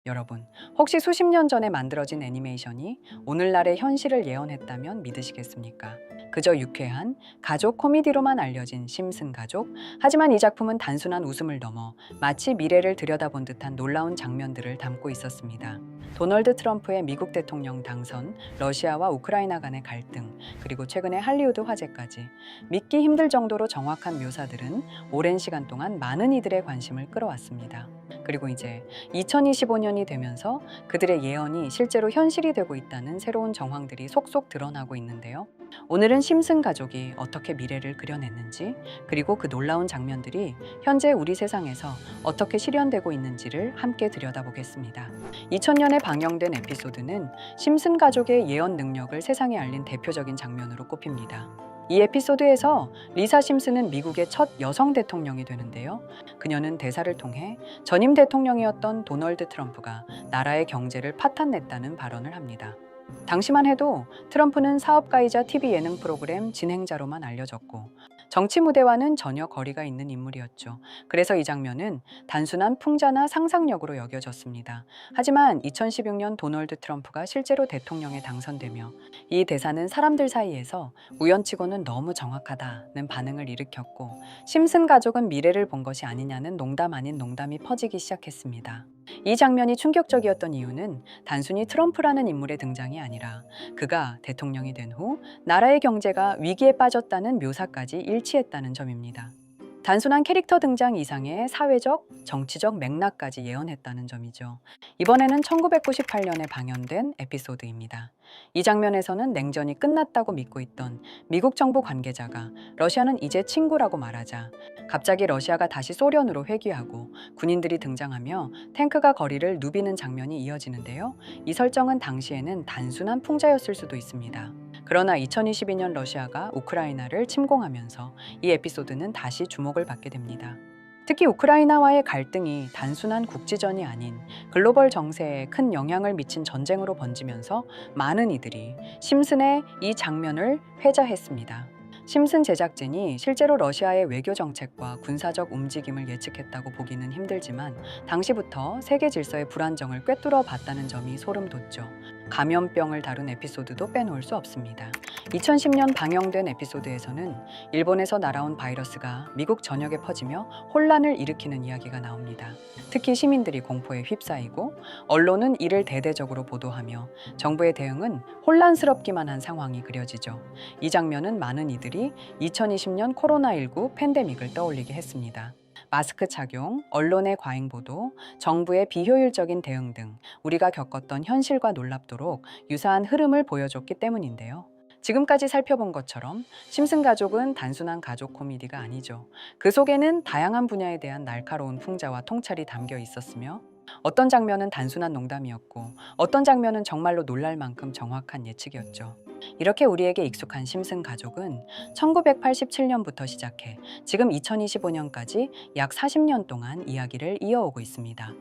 여러분, 혹시 수십 년 전에 만들어진 애니메이션이 오늘날의 현실을 예언했다면 믿으시겠습니까? 그저 유쾌한 가족 코미디로만 알려진 심슨 가족. 하지만 이 작품은 단순한 웃음을 넘어 마치 미래를 들여다본 듯한 놀라운 장면들을 담고 있었습니다. 도널드 트럼프의 미국 대통령 당선, 러시아와 우크라이나 간의 갈등, 그리고 최근의 할리우드 화제까지 믿기 힘들 정도로 정확한 묘사들은 오랜 시간 동안 많은 이들의 관심을 끌어왔습니다. 그리고 이제 2025년이 되면서 그들의 예언이 실제로 현실이 되고 있다는 새로운 정황들이 속속 드러나고 있는데요. 오늘은 심슨 가족이 어떻게 미래를 그려냈는지, 그리고 그 놀라운 장면들이 현재 우리 세상에서 어떻게 실현되고 있는지를 함께 들여다보겠습니다. 2000년에 방영된 에피소드는 심슨 가족의 예언 능력을 세상에 알린 대표적인 장면으로 꼽힙니다. 이 에피소드에서 리사 심슨은 미국의 첫 여성 대통령이 되는데요. 그녀는 대사를 통해 전임 대통령이었던 도널드 트럼프가 나라의 경제를 파탄냈다는 발언을 합니다. 당시만 해도 트럼프는 사업가이자 TV 예능 프로그램 진행자로만 알려졌고 정치 무대와는 전혀 거리가 있는 인물이었죠. 그래서 이 장면은 단순한 풍자나 상상력으로 여겨졌습니다. 하지만 2016년 도널드 트럼프가 실제로 대통령에 당선되며 이 대사는 사람들 사이에서 우연치고는 너무 정확하다는 반응을 일으켰고, 심슨 가족은 미래를 본 것이 아니냐는 농담 아닌 농담이 퍼지기 시작했습니다. 이 장면이 충격적이었던 이유는 단순히 트럼프라는 인물의 등장이 아니라 그가 대통령이 된 후 나라의 경제가 위기에 빠졌다는 묘사까지 일치했다는 점입니다. 단순한 캐릭터 등장 이상의 사회적, 정치적 맥락까지 예언했다는 점이죠. 이번에는 1998년에 방영된 에피소드입니다. 이 장면에서는 냉전이 끝났다고 믿고 있던 미국 정부 관계자가 러시아는 이제 친구라고 말하자 갑자기 러시아가 다시 소련으로 회귀하고 군인들이 등장하며 탱크가 거리를 누비는 장면이 이어지는데요. 이 설정은 당시에는 단순한 풍자였을 수도 있습니다. 그러나 2022년 러시아가 우크라이나를 침공하면서 이 에피소드는 다시 주목을 받게 됩니다. 특히 우크라이나와의 갈등이 단순한 국지전이 아닌 글로벌 정세에 큰 영향을 미친 전쟁으로 번지면서 많은 이들이 심슨의 이 장면을 회자했습니다. 심슨 제작진이 실제로 러시아의 외교 정책과 군사적 움직임을 예측했다고 보기는 힘들지만 당시부터 세계 질서의 불안정을 꿰뚫어 봤다는 점이 소름 돋죠. 감염병을 다룬 에피소드도 빼놓을 수 없습니다. 2010년 방영된 에피소드에서는 일본에서 날아온 바이러스가 미국 전역에 퍼지며 혼란을 일으키는 이야기가 나옵니다. 특히 시민들이 공포에 휩싸이고 언론은 이를 대대적으로 보도하며 정부의 대응은 혼란스럽기만 한 상황이 그려지죠. 이 장면은 많은 이들이 2020년 코로나19 팬데믹을 떠올리게 했습니다. 마스크 착용, 언론의 과잉 보도, 정부의 비효율적인 대응 등 우리가 겪었던 현실과 놀랍도록 유사한 흐름을 보여줬기 때문인데요. 지금까지 살펴본 것처럼 심슨 가족은 단순한 가족 코미디가 아니죠. 그 속에는 다양한 분야에 대한 날카로운 풍자와 통찰이 담겨 있었으며 어떤 장면은 단순한 농담이었고 어떤 장면은 정말로 놀랄 만큼 정확한 예측이었죠. 이렇게 우리에게 익숙한 심슨 가족은 1987년부터 시작해 지금 2025년까지 약 40년 동안 이야기를 이어오고 있습니다.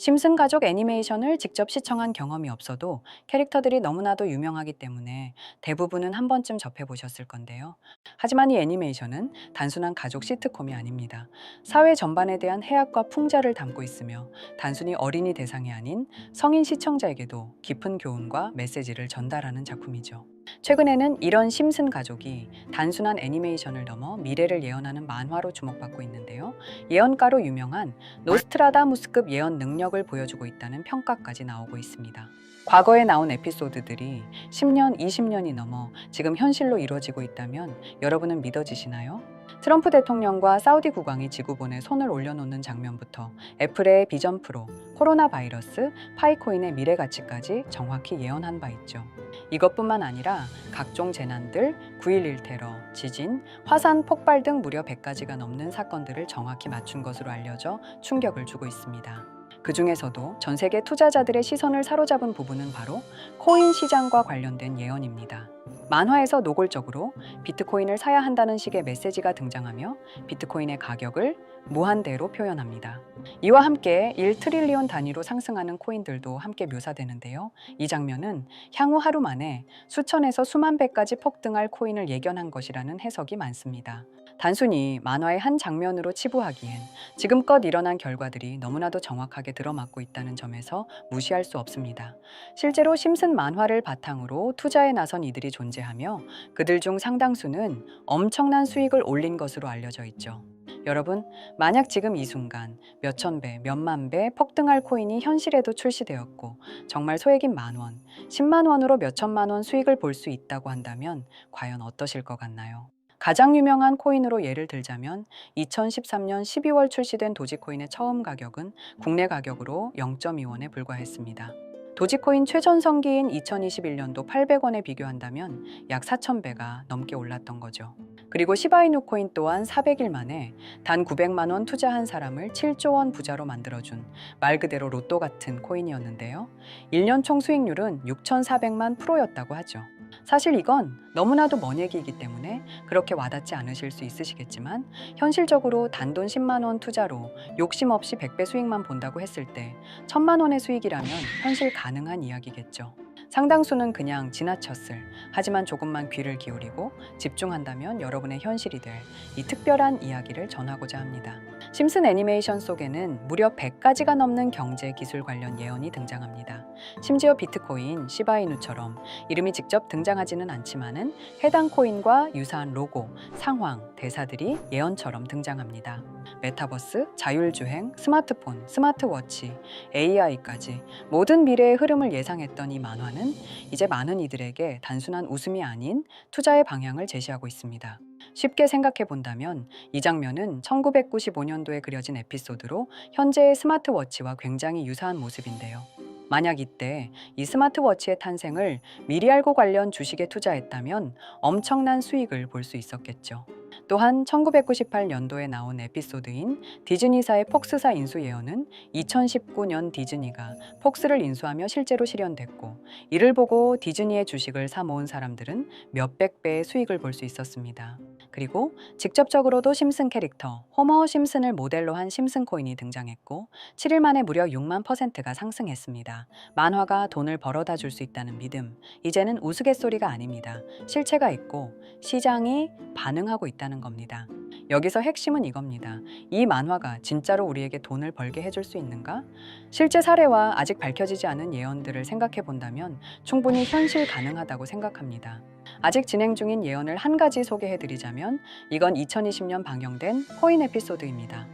심슨 가족 애니메이션을 직접 시청한 경험이 없어도 캐릭터들이 너무나도 유명하기 때문에 대부분은 한 번쯤 접해보셨을 건데요. 하지만 이 애니메이션은 단순한 가족 시트콤이 아닙니다. 사회 전반에 대한 해악과 풍자를 담고 있으며 단순히 어린이 대상이 아닌 성인 시청자에게도 깊은 교훈과 메시지를 전달하는 작품이죠. 최근에는 이런 심슨 가족이 단순한 애니메이션을 넘어 미래를 예언하는 만화로 주목받고 있는데요. 예언가로 유명한 노스트라다무스급 예언 능력을 보여주고 있다는 평가까지 나오고 있습니다. 과거에 나온 에피소드들이 10년, 20년이 넘어 지금 현실로 이루어지고 있다면 여러분은 믿어지시나요? 트럼프 대통령과 사우디 국왕이 지구본에 손을 올려놓는 장면부터 애플의 비전 프로, 코로나 바이러스, 파이코인의 미래 가치까지 정확히 예언한 바 있죠. 이것뿐만 아니라 각종 재난들, 9.11 테러, 지진, 화산 폭발 등 무려 100가지가 넘는 사건들을 정확히 맞춘 것으로 알려져 충격을 주고 있습니다. 그 중에서도 전 세계 투자자들의 시선을 사로잡은 부분은 바로 코인 시장과 관련된 예언입니다. 만화에서 노골적으로 비트코인을 사야 한다는 식의 메시지가 등장하며 비트코인의 가격을 무한대로 표현합니다. 이와 함께 1트릴리온 단위로 상승하는 코인들도 함께 묘사되는데요. 이 장면은 향후 하루 만에 수천에서 수만 배까지 폭등할 코인을 예견한 것이라는 해석이 많습니다. 단순히 만화의 한 장면으로 치부하기엔 지금껏 일어난 결과들이 너무나도 정확하게 들어맞고 있다는 점에서 무시할 수 없습니다. 실제로 심슨 만화를 바탕으로 투자에 나선 이들이 존재하며 그들 중 상당수는 엄청난 수익을 올린 것으로 알려져 있죠. 여러분, 만약 지금 이 순간 몇천 배, 몇만 배 폭등할 코인이 현실에도 출시되었고 정말 소액인 만 원, 10만 원으로 몇천만 원 수익을 볼 수 있다고 한다면 과연 어떠실 것 같나요? 가장 유명한 코인으로 예를 들자면 2013년 12월 출시된 도지코인의 처음 가격은 국내 가격으로 0.2원에 불과했습니다. 도지코인 최전성기인 2021년도 800원에 비교한다면 약 4,000배가 넘게 올랐던 거죠. 그리고 시바이누 코인 또한 400일 만에 단 900만 원 투자한 사람을 7조 원 부자로 만들어준 말 그대로 로또 같은 코인이었는데요. 1년 총 수익률은 6,400만 프로였다고 하죠. 사실 이건 너무나도 먼 얘기이기 때문에 그렇게 와닿지 않으실 수 있으시겠지만 현실적으로 단돈 10만 원 투자로 욕심 없이 100배 수익만 본다고 했을 때 1,000만 원의 수익이라면 현실 가능한 이야기겠죠. 상당수는 그냥 지나쳤을, 하지만 조금만 귀를 기울이고 집중한다면 여러분의 현실이 될 이 특별한 이야기를 전하고자 합니다. 심슨 애니메이션 속에는 무려 100가지가 넘는 경제 기술 관련 예언이 등장합니다. 심지어 비트코인, 시바이누처럼 이름이 직접 등장하지는 않지만은 해당 코인과 유사한 로고, 상황, 대사들이 예언처럼 등장합니다. 메타버스, 자율주행, 스마트폰, 스마트워치, AI까지 모든 미래의 흐름을 예상했던 이 만화는 이제 많은 이들에게 단순한 웃음이 아닌 투자의 방향을 제시하고 있습니다. 쉽게 생각해 본다면 이 장면은 1995년도에 그려진 에피소드로 현재의 스마트워치와 굉장히 유사한 모습인데요. 만약 이때 이 스마트워치의 탄생을 미리 알고 관련 주식에 투자했다면 엄청난 수익을 볼 수 있었겠죠. 또한 1998년도에 나온 에피소드인 디즈니사의 폭스사 인수 예언은 2019년 디즈니가 폭스를 인수하며 실제로 실현됐고, 이를 보고 디즈니의 주식을 사 모은 사람들은 몇백 배의 수익을 볼 수 있었습니다. 그리고 직접적으로도 심슨 캐릭터 호머 심슨을 모델로 한 심슨 코인이 등장했고 7일 만에 무려 6만 %가 상승했습니다. 만화가 돈을 벌어다 줄 수 있다는 믿음, 이제는 우스갯소리가 아닙니다. 실체가 있고 시장이 반응하고 있다는 겁니다. 여기서 핵심은 이겁니다. 이 만화가 진짜로 우리에게 돈을 벌게 해줄 수 있는가? 실제 사례와 아직 밝혀지지 않은 예언들을 생각해 본다면 충분히 현실 가능하다고 생각합니다. 아직 진행 중인 예언을 한 가지 소개해드리자면 이건 2020년 방영된 코인 에피소드입니다.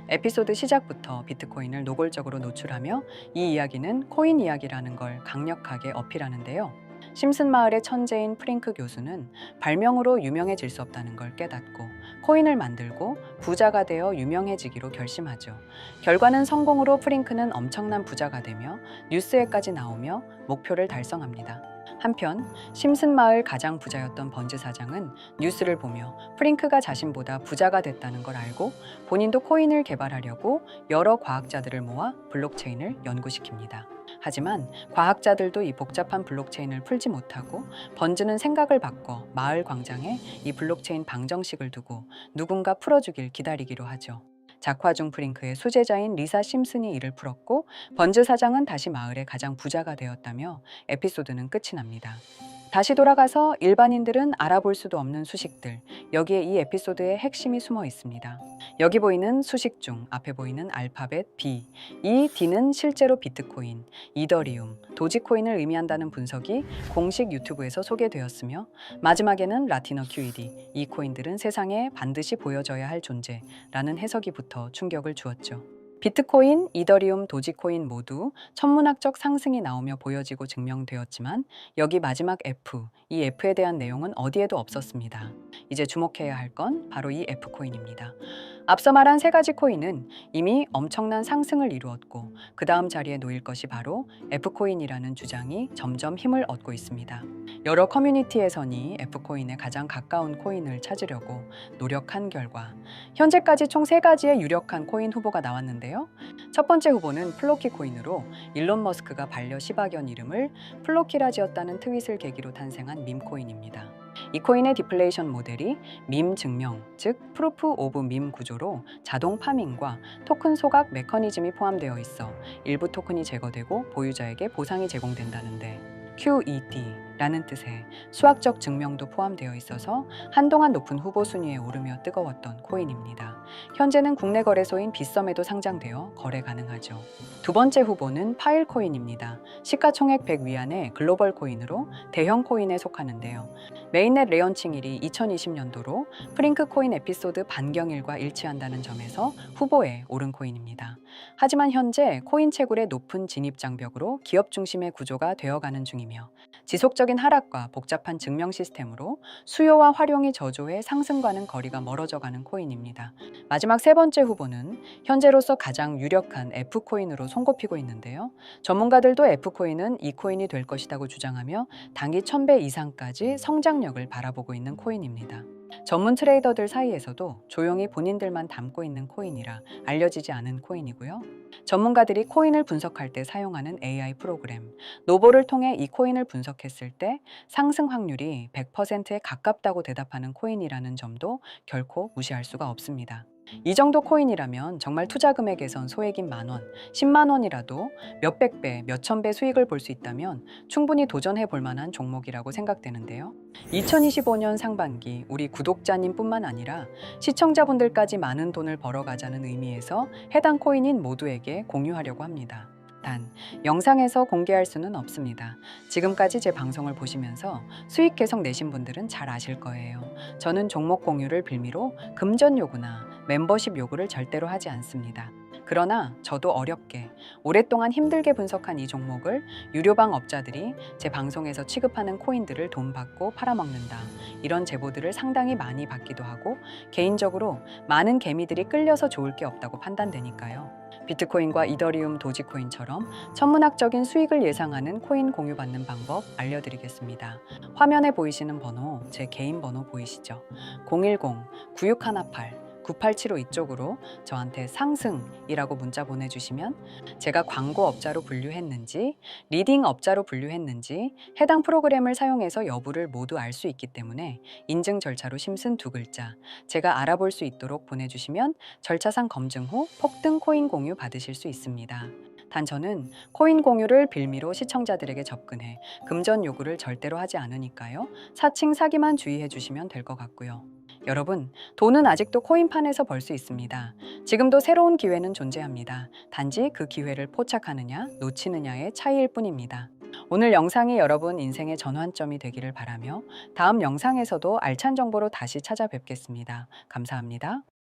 에피소드 시작부터 비트코인을 노골적으로 노출하며 이 이야기는 코인 이야기라는 걸 강력하게 어필하는데요. 심슨 마을의 천재인 프링크 교수는 발명으로 유명해질 수 없다는 걸 깨닫고 코인을 만들고 부자가 되어 유명해지기로 결심하죠. 결과는 성공으로 프링크는 엄청난 부자가 되며 뉴스에까지 나오며 목표를 달성합니다. 한편 심슨 마을 가장 부자였던 번즈 사장은 뉴스를 보며 프링크가 자신보다 부자가 됐다는 걸 알고 본인도 코인을 개발하려고 여러 과학자들을 모아 블록체인을 연구시킵니다. 하지만 과학자들도 이 복잡한 블록체인을 풀지 못하고 번즈는 생각을 바꿔 마을 광장에 이 블록체인 방정식을 두고 누군가 풀어주길 기다리기로 하죠. 작화 중 프링크의 수제자인 리사 심슨이 이를 풀었고 번즈 사장은 다시 마을의 가장 부자가 되었다며 에피소드는 끝이 납니다. 다시 돌아가서 일반인들은 알아볼 수도 없는 수식들, 여기에 이 에피소드의 핵심이 숨어 있습니다. 여기 보이는 수식 중 앞에 보이는 알파벳 B, 이 D는 실제로 비트코인, 이더리움, 도지코인을 의미한다는 분석이 공식 유튜브에서 소개되었으며 마지막에는 라티너 QED, 이 코인들은 세상에 반드시 보여져야 할 존재라는 해석이 붙어 충격을 주었죠. 비트코인, 이더리움, 도지코인 모두 천문학적 상승이 나오며 보여지고 증명되었지만 여기 마지막 F, 이 F에 대한 내용은 어디에도 없었습니다. 이제 주목해야 할 건 바로 이 F코인입니다. 앞서 말한 세 가지 코인은 이미 엄청난 상승을 이루었고 그 다음 자리에 놓일 것이 바로 F코인이라는 주장이 점점 힘을 얻고 있습니다. 여러 커뮤니티에서는 F코인에 가장 가까운 코인을 찾으려고 노력한 결과 현재까지 총 3가지의 유력한 코인 후보가 나왔는데요. 첫 번째 후보는 플로키 코인으로 일론 머스크가 반려 시바견 이름을 플로키라 지었다는 트윗을 계기로 탄생한 밈코인입니다. 이 코인의 디플레이션 모델이 밈 증명, 즉 프루프 오브 밈 구조로 자동 파밍과 토큰 소각 메커니즘이 포함되어 있어 일부 토큰이 제거되고 보유자에게 보상이 제공된다는데 QED라는 뜻의 수학적 증명도 포함되어 있어서 한동안 높은 후보 순위에 오르며 뜨거웠던 코인입니다. 현재는 국내 거래소인 빗썸에도 상장되어 거래 가능하죠. 두 번째 후보는 파일코인입니다. 시가총액 100 위안의 글로벌 코인으로 대형 코인에 속하는데요. 메인넷 레언칭일이 2020년도로 프링크 코인 에피소드 반경일과 일치한다는 점에서 후보에 오른 코인입니다. 하지만 현재 코인 채굴의 높은 진입 장벽으로 기업 중심의 구조가 되어가는 중이며 지속적인 하락과 복잡한 증명 시스템으로 수요와 활용이 저조해 상승과는 거리가 멀어져가는 코인입니다. 마지막 세 번째 후보는 현재로서 가장 유력한 F코인으로 손꼽히고 있는데요. 전문가들도 F코인은 이 코인이 될 것이라고 주장하며 단기 1000배 이상까지 성장력을 바라보고 있는 코인입니다. 전문 트레이더들 사이에서도 조용히 본인들만 담고 있는 코인이라 알려지지 않은 코인이고요. 전문가들이 코인을 분석할 때 사용하는 AI 프로그램 노보를 통해 이 코인을 분석했을 때 상승 확률이 100%에 가깝다고 대답하는 코인이라는 점도 결코 무시할 수가 없습니다. 이 정도 코인이라면 정말 투자 금액에선 소액인 만원, 10만 원이라도 몇백 배, 몇천 배 수익을 볼 수 있다면 충분히 도전해 볼 만한 종목이라고 생각되는데요. 2025년 상반기 우리 구독자님뿐만 아니라 시청자분들까지 많은 돈을 벌어가자는 의미에서 해당 코인인 모두에게 공유하려고 합니다. 단, 영상에서 공개할 수는 없습니다. 지금까지 제 방송을 보시면서 수익 계속 내신 분들은 잘 아실 거예요. 저는 종목 공유를 빌미로 금전 요구나 멤버십 요구를 절대로 하지 않습니다. 그러나 저도 어렵게 오랫동안 힘들게 분석한 이 종목을 유료방 업자들이 제 방송에서 취급하는 코인들을 돈 받고 팔아먹는다. 이런 제보들을 상당히 많이 받기도 하고 개인적으로 많은 개미들이 끌려서 좋을 게 없다고 판단되니까요. 비트코인과 이더리움, 도지코인처럼 천문학적인 수익을 예상하는 코인 공유받는 방법 알려드리겠습니다. 화면에 보이시는 번호, 제 개인 번호 보이시죠? 010-9618-9875 이쪽으로 저한테 상승이라고 문자 보내주시면 제가 광고 업자로 분류했는지, 리딩 업자로 분류했는지 해당 프로그램을 사용해서 여부를 모두 알 수 있기 때문에 인증 절차로 심슨 두 글자 제가 알아볼 수 있도록 보내주시면 절차상 검증 후 폭등 코인 공유 받으실 수 있습니다. 단 저는 코인 공유를 빌미로 시청자들에게 접근해 금전 요구를 절대로 하지 않으니까요. 사칭 사기만 주의해 주시면 될 것 같고요. 여러분, 돈은 아직도 코인판에서 벌 수 있습니다. 지금도 새로운 기회는 존재합니다. 단지 그 기회를 포착하느냐, 놓치느냐의 차이일 뿐입니다. 오늘 영상이 여러분 인생의 전환점이 되기를 바라며 다음 영상에서도 알찬 정보로 다시 찾아뵙겠습니다. 감사합니다.